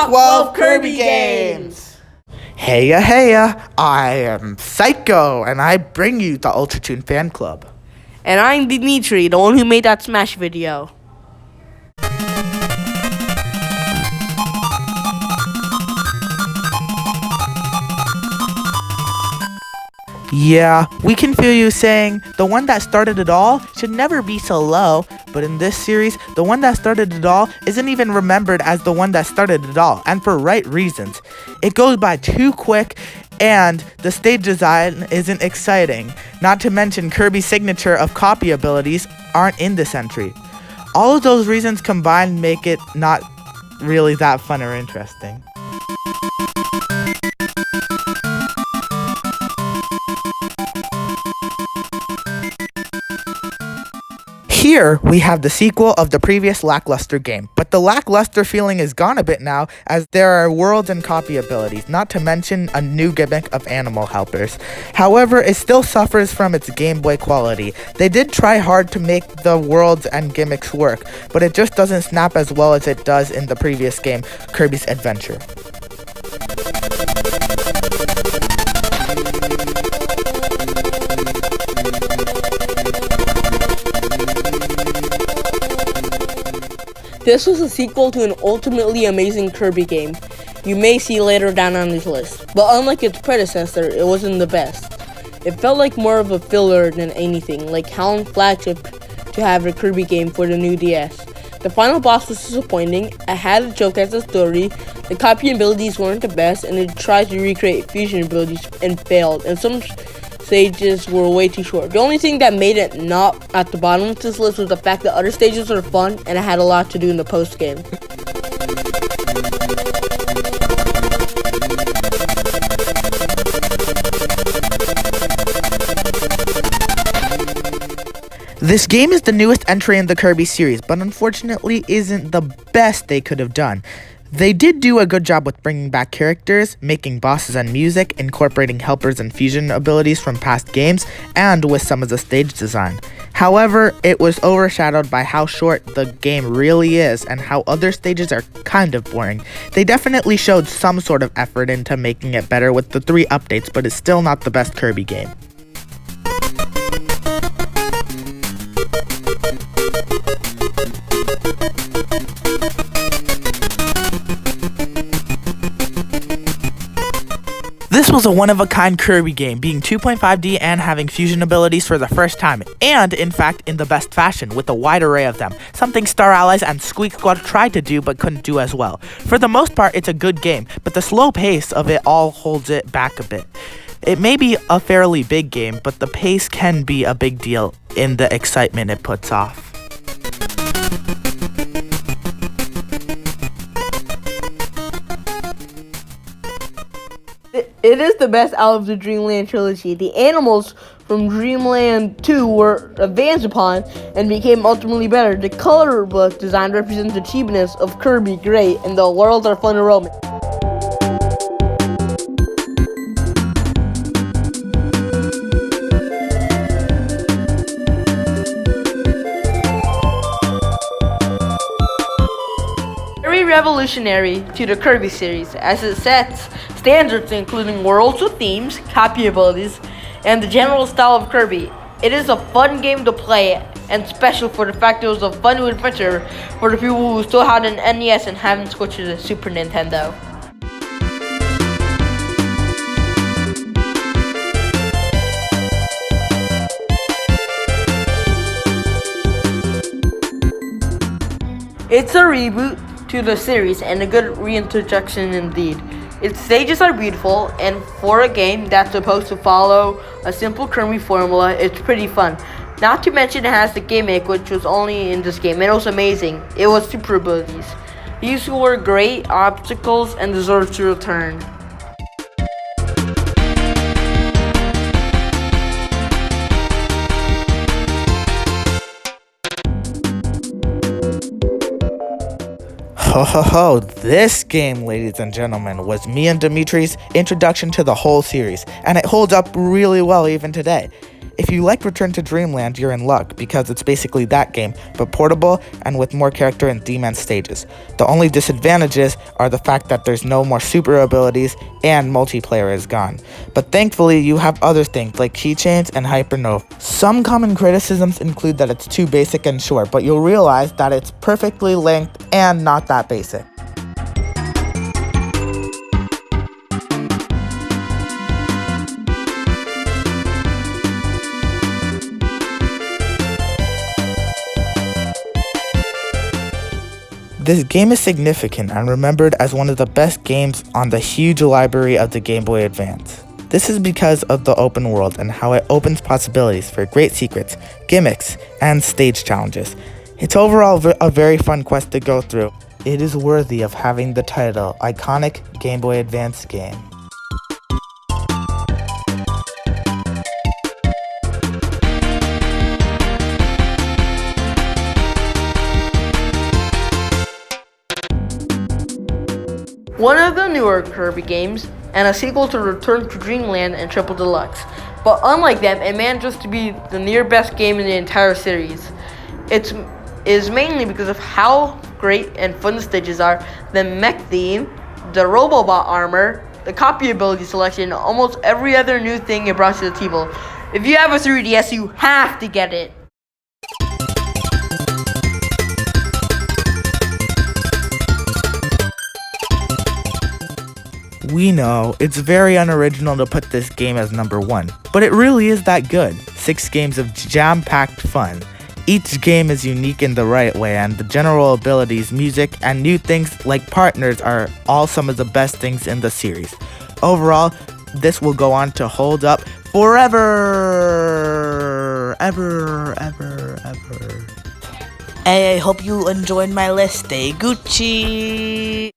Talk Well Kirby Games! Heya, heya, I am Psycho, and I bring you the Ultra Toon Fan Club. And I'm Dimitry, the one who made that Smash video. Yeah, we can feel you saying, the one that started it all should never be so low, but in this series, the one that started it all isn't even remembered as the one that started it all, and for right reasons. It goes by too quick, and the stage design isn't exciting, not to mention Kirby's signature of copy abilities aren't in this entry. All of those reasons combined make it not really that fun or interesting. Here, we have the sequel of the previous lackluster game, but the lackluster feeling is gone a bit now as there are worlds and copy abilities, not to mention a new gimmick of animal helpers. However, it still suffers from its Game Boy quality. They did try hard to make the worlds and gimmicks work, but it just doesn't snap as well as it does in the previous game, Kirby's Adventure. This was a sequel to an ultimately amazing Kirby game you may see later down on this list, but unlike its predecessor, it wasn't the best. It felt like more of a filler than anything, like how flagship to have a Kirby game for the new DS. The final boss was disappointing, it had a joke as a story, the copy abilities weren't the best, and it tried to recreate fusion abilities and failed, and some stages were way too short. The only thing that made it not at the bottom of this list was the fact that other stages were fun and it had a lot to do in the post game. This game is the newest entry in the Kirby series, but unfortunately isn't the best they could have done. They did do a good job with bringing back characters, making bosses and music, incorporating helpers and fusion abilities from past games, and with some of the stage design. However, it was overshadowed by how short the game really is and how other stages are kind of boring. They definitely showed some sort of effort into making it better with the 3 updates, but it's still not the best Kirby game. This was a one-of-a-kind Kirby game, being 2.5D and having fusion abilities for the first time, and in fact in the best fashion, with a wide array of them, something Star Allies and Squeak Squad tried to do but couldn't do as well. For the most part, it's a good game, but the slow pace of it all holds it back a bit. It may be a fairly big game, but the pace can be a big deal in the excitement it puts off. It is the best out of the Dreamland trilogy. The animals from Dreamland 2 were advanced upon and became ultimately better. The color book design represents the cheapness of Kirby great, and the worlds are fun to roam. Very revolutionary to the Kirby series, as it sets standards including worlds with themes, copy abilities, and the general style of Kirby. It is a fun game to play, and special for the fact it was a fun new adventure for the people who still had an NES and haven't switched to the Super Nintendo. It's a reboot to the series and a good reintroduction indeed. Its stages are beautiful, and for a game that's supposed to follow a simple Kirby formula, it's pretty fun. Not to mention it has the gimmick, which was only in this game, and it was amazing. It was super abilities. These were great obstacles and deserve to return. Ho ho ho, this game, ladies and gentlemen, was me and Dimitri's introduction to the whole series, and it holds up really well even today. If you like Return to Dreamland, you're in luck because it's basically that game, but portable and with more character and theme and stages. The only disadvantages are the fact that there's no more super abilities and multiplayer is gone. But thankfully, you have other things like keychains and hypernova. Some common criticisms include that it's too basic and short, but you'll realize that it's perfectly linked and not that basic. This game is significant and remembered as one of the best games on the huge library of the Game Boy Advance. This is because of the open world and how it opens possibilities for great secrets, gimmicks, and stage challenges. It's overall a very fun quest to go through. It is worthy of having the title Iconic Game Boy Advance Game. One of the newer Kirby games, and a sequel to Return to Dreamland and Triple Deluxe. But unlike them, it manages to be the near best game in the entire series. It is mainly because of how great and fun the stages are, the mech theme, the Robobot armor, the copy ability selection, almost every other new thing it brought to the table. If you have a 3DS, you have to get it. We know, it's very unoriginal to put this game as number 1, but it really is that good. 6 games of jam-packed fun. Each game is unique in the right way, and the general abilities, music, and new things like partners are all some of the best things in the series. Overall, this will go on to hold up forever! Ever. Hey, I hope you enjoyed my list. Stay Gucci!